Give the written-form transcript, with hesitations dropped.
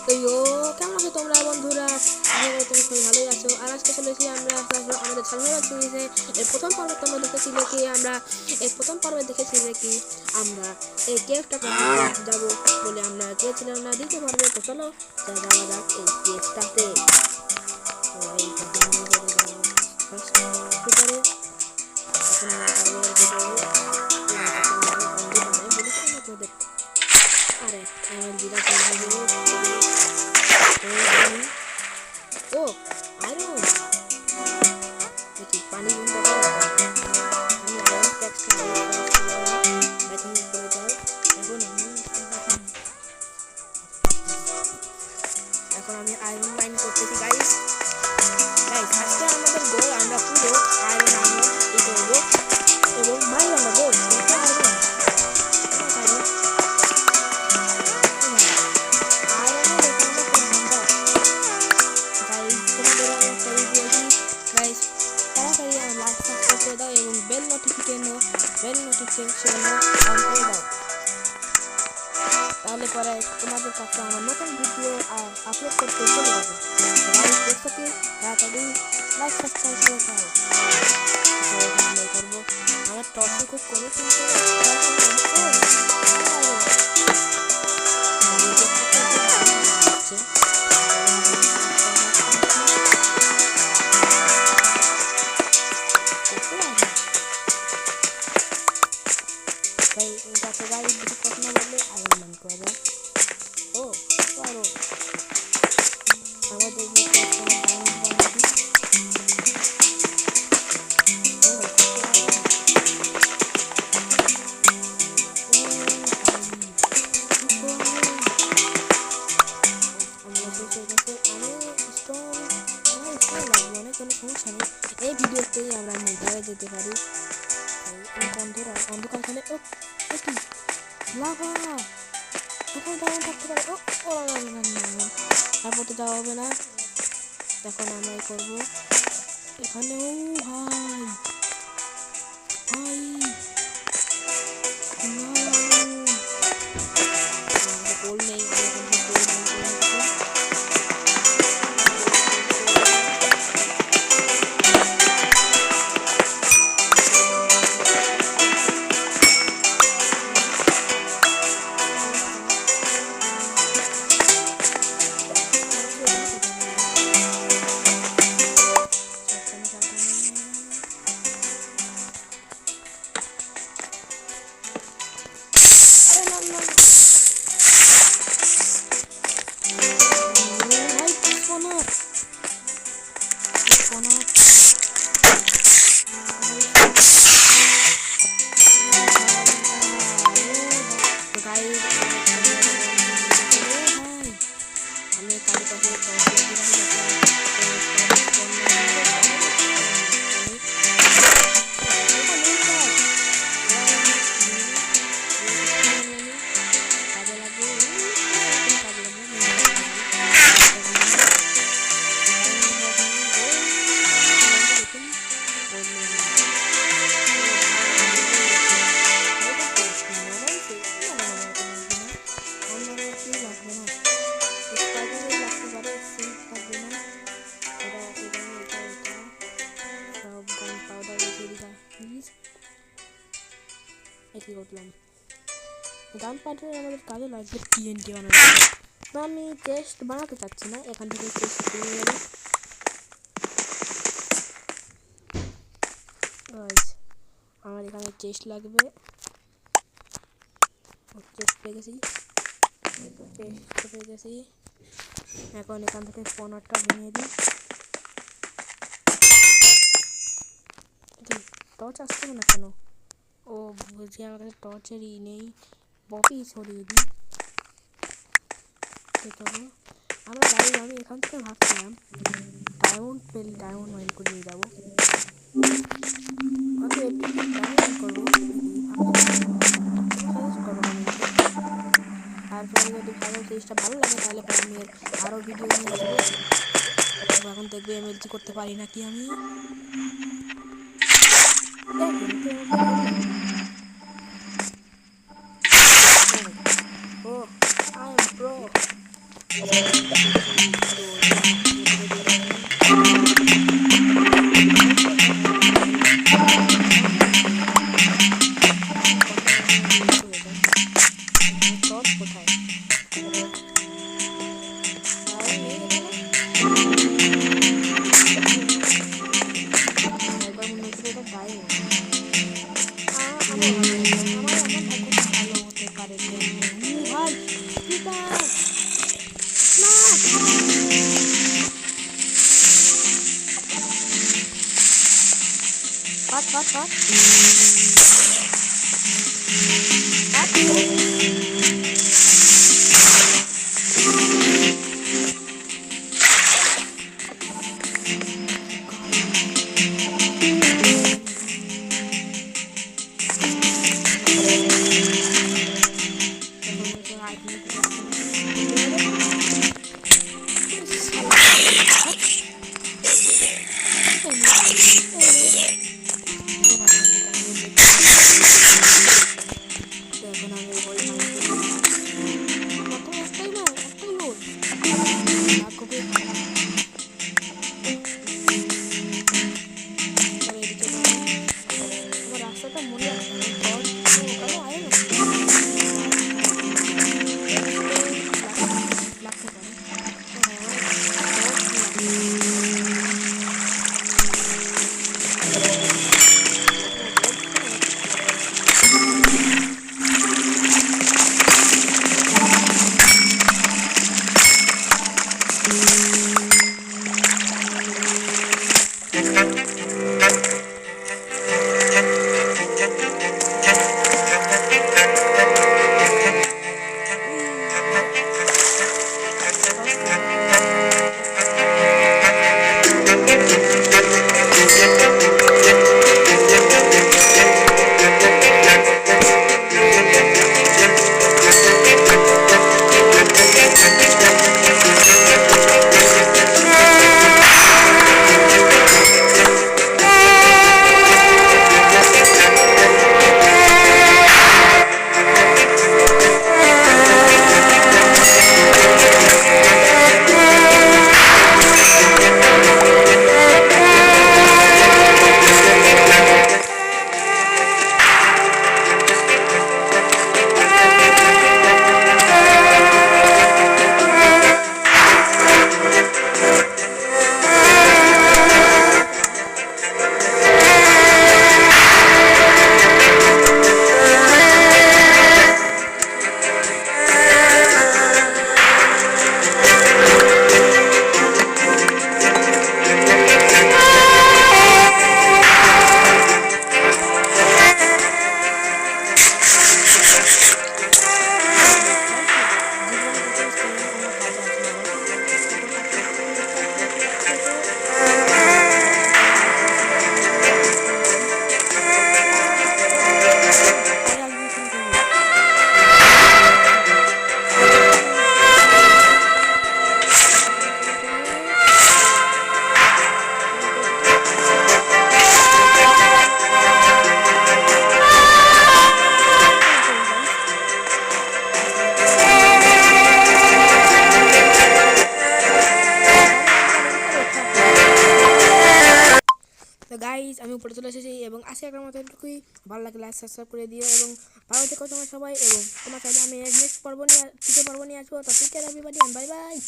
তো কেমন আছো তোমরা বন্ধুরা? আশা করি তুমি সবাই ভালোই আছো। আর আজকে চলে এসেছি আমরা আমাদের সাধারণ সিরিজে এর প্রথম পর্বে তোমরা দেখেছিলে কি আমরা এই প্রথম পর্বে দেখেছিলে কি আমরা এই কেভটাতে যাবো বলে আমরা গিয়েছিলাম না দ্বিতীয় পর্বে। তো চলো যাওয়া যাক এই কেভটাতে। আরে আমার দিদা ও আয়রন দেখি পানি আমি আয়রন ট্যাক্স করে যাই। এখন আমি আয়রন মাইন করতেছি গাইস। আজকে আমাদের গোল আমরা পুরো আয়রন করবো এবং মাইন আনবো। বেল নোটিফিকেশন অন করে দাও, তাহলে পরে তোমাদের কাছে আমার নতুন ভিডিও আপলোড করতে চলে যাবে। তাড়াতাড়ি লাইক সাবস্ক্রাইব করে দাও। করবো আমার টর্চে খুব কমে কিন্তু এই ভিডিওতেই আমরা নির্ধারে যেতে পারি। অন্ধকারখানে লাভা ওখানে দাঁড়ানো থাকতে পারে। তারপর তো যাওয়া হবে না। এখন আমরা করবো এখানে। ভাই গোল নেই। গান পাউডার আমাদের কাজে লাগবে টিএনটি বানানো। তো আমি টেস্ট বানাতে চাচ্ছি না, এখান থেকে টেস্ট নিয়ে নেব। আমার এখানে টেস্ট লাগবে। টেস্ট পেয়ে গেছি। এখন এখান থেকে পনেরোটা ভেঙে দিই। টর্চ আসছে না কেন? ও বুঝি আমার কাছে টর্চেরই নেই। বপি সরিয়ে দিই। আমি এখান থেকে ভাবছিলাম ডায়মন্ড পেলে ডায়মন্ড মাইন করে নিয়ে যাবো। তারপরে যদি জিনিসটা ভালো লাগে তাহলে আমি আরও ভিডিও নিয়ে আসবো। এখন দেখবে এমএলজি করতে পারি নাকি আমি। তো ভেতরে দিয়ে টপ কোথায় নেই এখানে একবার মনে হচ্ছে এটা গায়ে আমার ভাগ্য ভালো হতে পারে ভাই পিটার না পাট পাট পাট এখন আমি বল প্রথম একটাই না একটাই লোড খুবই আমার রাস্তাটা মনে আছে ওখানে আয় না লাগতে পারে গাইজ আমি উপরে চলে এসেছি এবং আজকে একটা মতো এটুকুই ভালো লাগলে লাইক সাবস্ক্রাইব করে দিও এবং ভালো থেকো তোমার সবাই এবং তোমার চাইলে আমি নেক্সট পর্ব নিয়ে আসবো তো take care everybody and bye by.